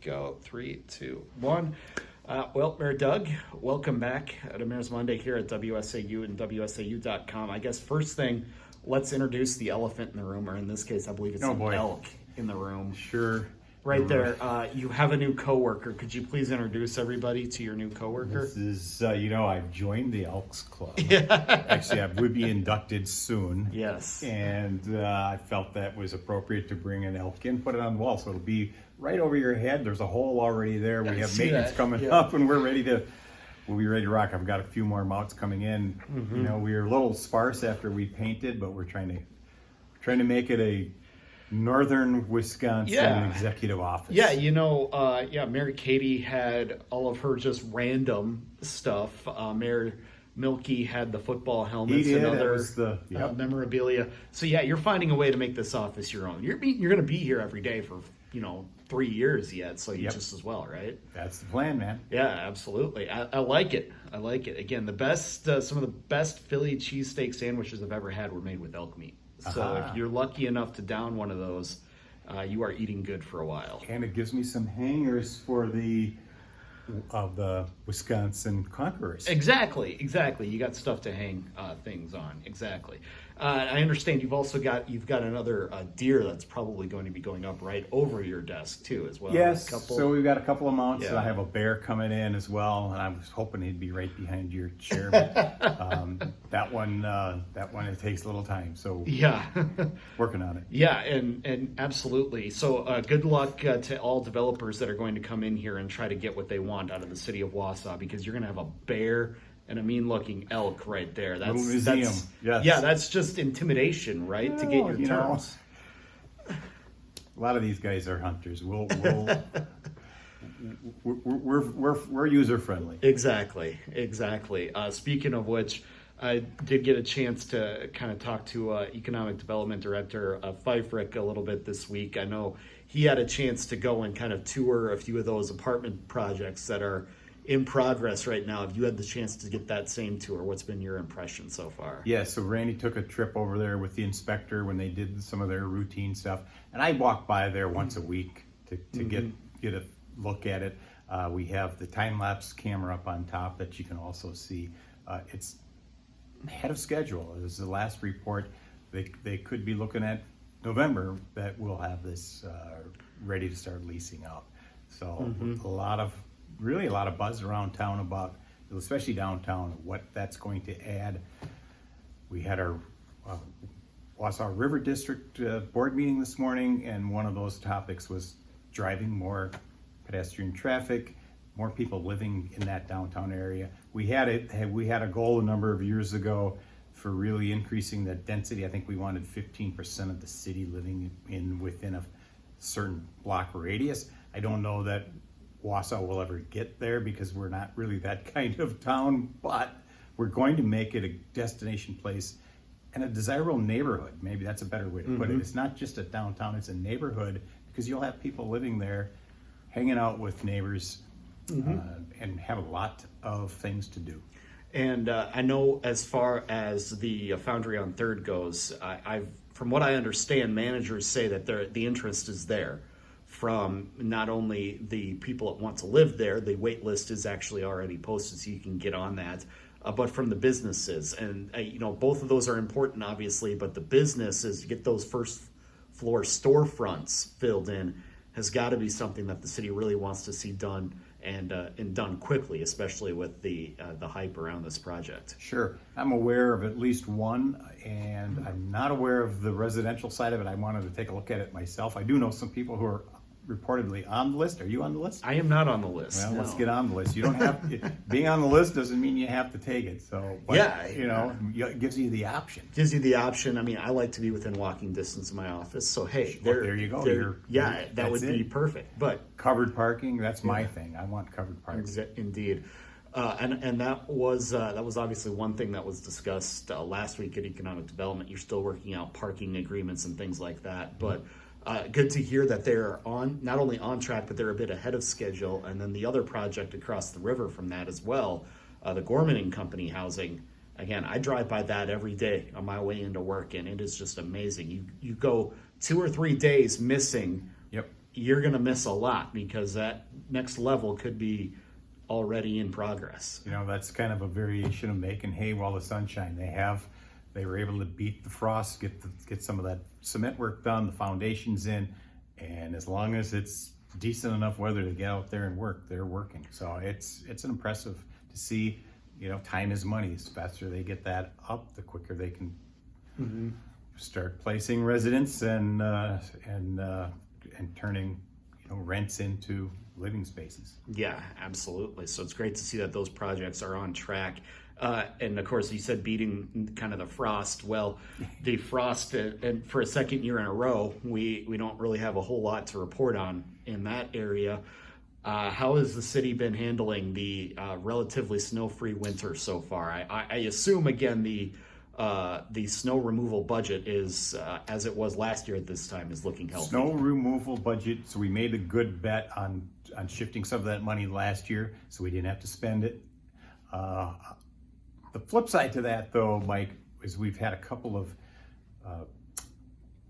Go. 3, 2, 1. Well, Mayor Doug, welcome back to Mayor's Monday here at WSAU and WSAU.com. I guess first thing, let's introduce the elephant in the room, or in this case, I believe it's an elk in the room. Sure. Right there. You have a new coworker. Could you please introduce everybody to your new coworker? This is, I've joined the Elks Club. Yeah. Actually, I would be inducted soon. Yes. And I felt that was appropriate to bring an elk in, put it on the wall. So it'll be right over your head. There's a hole already there. We have maintenance coming up, and we'll be ready to rock. I've got a few more mounts coming in. Mm-hmm. You know, we were a little sparse after we painted, but we're trying to make it a Northern Wisconsin executive office. Yeah, Mary Katie had all of her just random stuff. Mayor Milky had the football helmets and other memorabilia. So yeah, you're finding a way to make this office your own. You're going to be here every day for 3 years yet, so you just as well, right? That's the plan, man. Yeah, absolutely. I like it. I like it. Again, some of the best Philly cheesesteak sandwiches I've ever had were made with elk meat. So if you're lucky enough to down one of those, you are eating good for a while. And it gives me some hangers for the Wisconsin Conquerors. Exactly. You got stuff to hang things on. Exactly. I understand you've got another deer that's probably going to be going up right over your desk too, as well. Yes. So we've got a couple of mounts. Yeah. I have a bear coming in as well, and I was hoping he'd be right behind your chair. But, that one it takes a little time. So yeah, working on it. Yeah, and absolutely. So good luck to all developers that are going to come in here and try to get what they want out of the city of Wausau, because you're going to have a bear and a mean-looking elk right there. Little museum. Yes. Yeah, that's just intimidation, right? To get your terms. A lot of these guys are hunters. We're user friendly. Exactly. Speaking of which, I did get a chance to kind of talk to Economic Development Director Pfeifrick a little bit this week. I know he had a chance to go and kind of tour a few of those apartment projects that are in progress right now. Have you had the chance to get that same tour? What's been your impression so far? Yeah, so Randy took a trip over there with the inspector when they did some of their routine stuff, and I walk by there once a week to get a look at it. We have the time-lapse camera up on top that you can also see. It's ahead of schedule. It was the last report. They could be looking at November that we'll have this ready to start leasing out. So a lot of buzz around town about, especially downtown, what that's going to add. We had our Wausau River District board meeting this morning, and one of those topics was driving more pedestrian traffic, more people living in that downtown area. We had a goal a number of years ago for really increasing that density. I think we wanted 15% of the city living within a certain block radius. I don't know that Wausau will ever get there because we're not really that kind of town, but we're going to make it a destination place and a desirable neighborhood. Maybe that's a better way to put it. It's not just a downtown, it's a neighborhood, because you'll have people living there, hanging out with neighbors, and have a lot of things to do. And I know as far as the Foundry on 3rd goes, from what I understand, managers say that the interest is there from not only the people that want to live there. The wait list is actually already posted, so you can get on that, but from the businesses. And both of those are important, obviously, but the businesses, to get those first floor storefronts filled in, has got to be something that the city really wants to see done, and done quickly, especially with the hype around this project. Sure. I'm aware of at least one, and I'm not aware of the residential side of it. I wanted to take a look at it myself. I do know some people who are reportedly on the list. Are you on the list? I am not on the list. Well, no. Let's get on the list. You don't have being on the list doesn't mean you have to take it. So, but, it gives you the option. Gives you the option. I mean, I like to be within walking distance of my office. So hey, there you go. That would be perfect. But covered parking, that's my thing. I want covered parking. Indeed. And that was obviously one thing that was discussed last week at Economic Development. You're still working out parking agreements and things like that, but good to hear that they're not only on track, but they're a bit ahead of schedule. And then the other project across the river from that as well, the Gorman and Company housing. Again, I drive by that every day on my way into work, and it is just amazing. You go 2 or 3 days missing you're going to miss a lot because that next level could be already in progress. You know, that's kind of a variation of making hay while the sun shines. They were able to beat the frost, get some of that cement work done, the foundations in, and as long as it's decent enough weather to get out there and work, they're working. So it's impressive to see. You know, time is money. The faster they get that up, the quicker they can start placing residents and turning, you know, rents into living spaces. Yeah, absolutely. So it's great to see that those projects are on track. And of course, you said beating kind of the frost. Well, the frost, and for a second year in a row, we don't really have a whole lot to report on in that area. How has the city been handling the relatively snow-free winter so far? I assume again the snow removal budget is as it was last year at this time is looking healthy. Snow removal budget. So we made a good bet on shifting some of that money last year, so we didn't have to spend it. The flip side to that, though, Mike, is we've had a couple of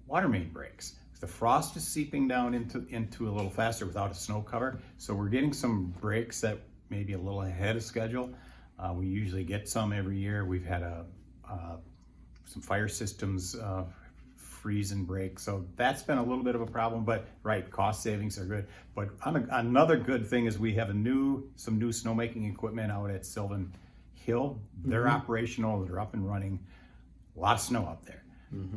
water main breaks. The frost is seeping down into a little faster without a snow cover, so we're getting some breaks that may be a little ahead of schedule. We usually get some every year. We've had some fire systems freeze and break, so that's been a little bit of a problem. But right, cost savings are good. But another good thing is we have some new snowmaking equipment out at Sylvan Hill. They're operational. They're up and running. A lot of snow up there.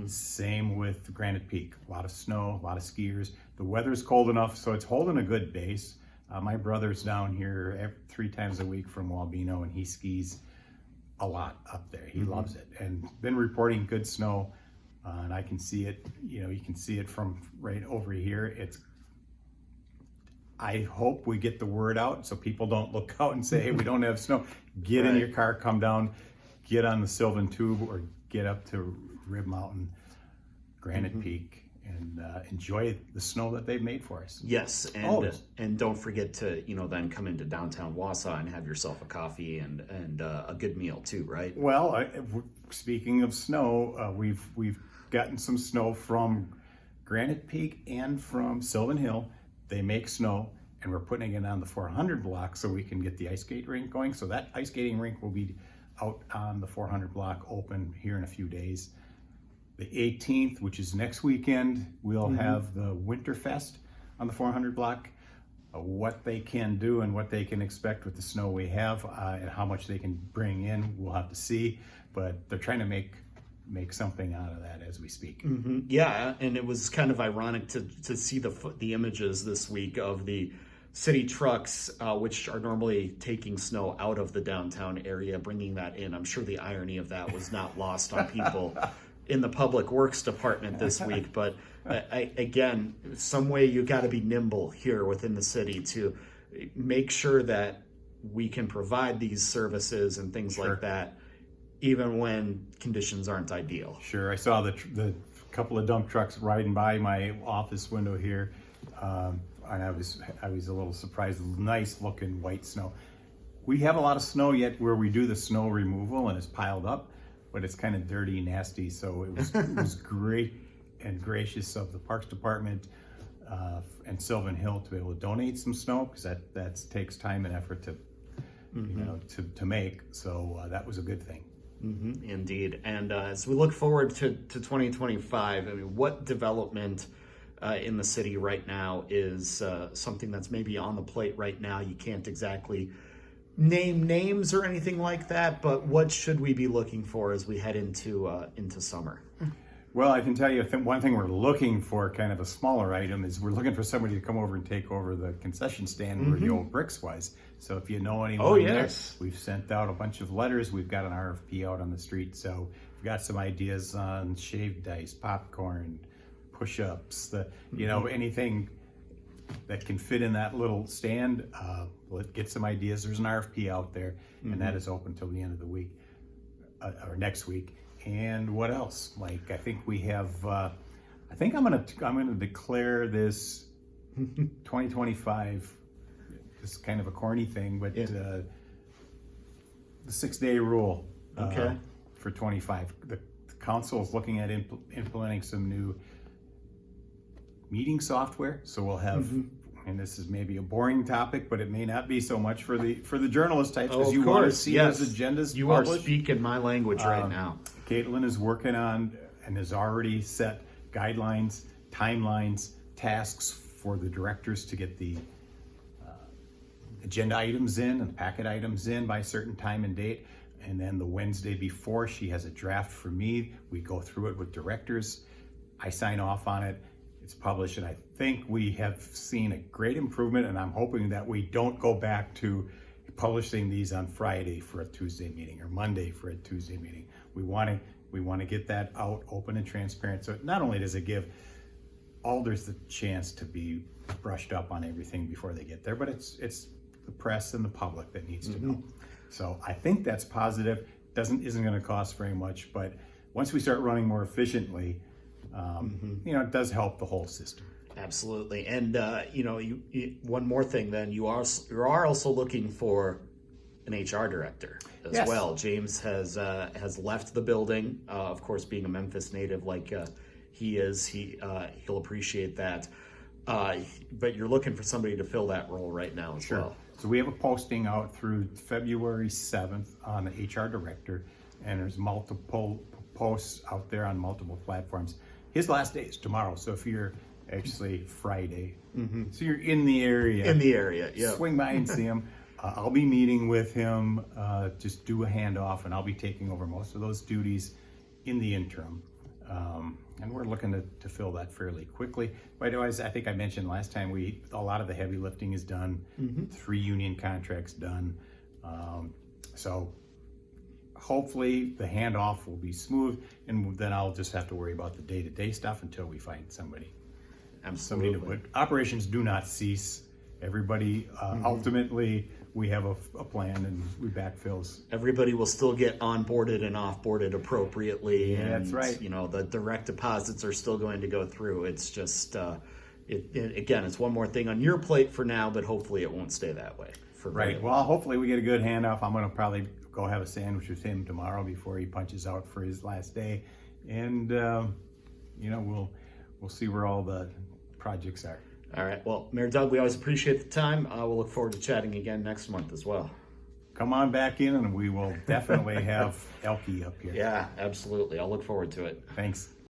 Same with Granite Peak. A lot of snow, a lot of skiers. The weather's cold enough, so it's holding a good base. My brother's down here 3 times a week from Wabino, and he skis a lot up there. He loves it, and been reporting good snow. And I can see it. You know, you can see it from right over here. I hope we get the word out so people don't look out and say, "Hey, we don't have snow." Get in your car, come down, get on the Sylvan Tube, or get up to Rib Mountain, Granite Peak, and enjoy the snow that they've made for us. Yes, and don't forget to then come into downtown Wausau and have yourself a coffee and a good meal too, right? Well, speaking of snow, we've gotten some snow from Granite Peak and from Sylvan Hill. They make snow, and we're putting it on the 400 block so we can get the ice skate rink going. So that ice skating rink will be out on the 400 block, open here in a few days. The 18th, which is next weekend, we'll have the Winterfest on the 400 block. What they can do and what they can expect with the snow we have and how much they can bring in, we'll have to see. But they're trying to make something out of that as we speak. Yeah, and it was kind of ironic to see the images this week of the city trucks, which are normally taking snow out of the downtown area, bringing that in. I'm sure the irony of that was not lost on people in the Public Works Department this week. But again, some way you got to be nimble here within the city to make sure that we can provide these services and things like that, even when conditions aren't ideal. Sure, I saw the couple of dump trucks riding by my office window here, and I was a little surprised. Nice looking white snow. We have a lot of snow yet where we do the snow removal and it's piled up, but it's kind of dirty, nasty. So it was great and gracious of the Parks Department and Sylvan Hill to be able to donate some snow, because that takes time and effort to make. So that was a good thing. Indeed. And as we look forward to 2025, I mean, what development in the city right now is something that's maybe on the plate right now? You can't exactly name names or anything like that, but what should we be looking for as we head into summer? Well, I can tell you one thing we're looking for, kind of a smaller item, is we're looking for somebody to come over and take over the concession stand where the old Bricks was. So if you know anyone there, we've sent out a bunch of letters. We've got an RFP out on the street. So we've got some ideas on shaved ice, popcorn, push-ups, anything that can fit in that little stand. Let's get some ideas. There's an RFP out there, and that is open till the end of the week or next week. And what else, Mike? I think we have. I think I'm gonna declare this 2025. This is kind of a corny thing, but the 6-day rule. For 25, the council is looking at implementing some new meeting software. So we'll have, and this is maybe a boring topic, but it may not be so much for the journalist types, because you want to see those agendas You published. are speaking my language right now. Caitlin is working on and has already set guidelines, timelines, tasks for the directors to get the agenda items in and packet items in by a certain time and date. And then the Wednesday before, she has a draft for me. We go through it with directors. I sign off on it. It's published, and I think we have seen a great improvement, and I'm hoping that we don't go back to publishing these on Friday for a Tuesday meeting or Monday for a Tuesday meeting. We want to get that out open and transparent. So not only does it give alders the chance to be brushed up on everything before they get there, but it's the press and the public that needs to know. So I think that's positive. Isn't going to cost very much, but once we start running more efficiently, it does help the whole system. Absolutely. And one more thing, then you are also looking for an HR director as well. James has left the building. Of course, being a Memphis native like he is, he'll appreciate that. But you're looking for somebody to fill that role right now as well. So we have a posting out through February 7th on the HR director, and there's multiple posts out there on multiple platforms. His last day is tomorrow, so if you're actually Friday, so you're in the area. Yeah. Swing by and see him. I'll be meeting with him, just do a handoff, and I'll be taking over most of those duties in the interim. And we're looking to fill that fairly quickly. But otherwise, I think I mentioned last time, a lot of the heavy lifting is done, 3 union contracts done. So hopefully the handoff will be smooth, and then I'll just have to worry about the day-to-day stuff until we find somebody. Absolutely. But operations do not cease. Everybody, ultimately, we have a plan, and we backfills. Everybody will still get onboarded and offboarded appropriately. Yeah, and, that's right. The direct deposits are still going to go through. It's just, again, it's one more thing on your plate for now, but hopefully it won't stay that way. Right. Well, hopefully we get a good handoff. I'm going to probably go have a sandwich with him tomorrow before he punches out for his last day, and we'll see where all the projects are. All right. Well, Mayor Doug, we always appreciate the time. We'll look forward to chatting again next month as well. Come on back in, and we will definitely have Elkie up here. Yeah, absolutely. I'll look forward to it. Thanks.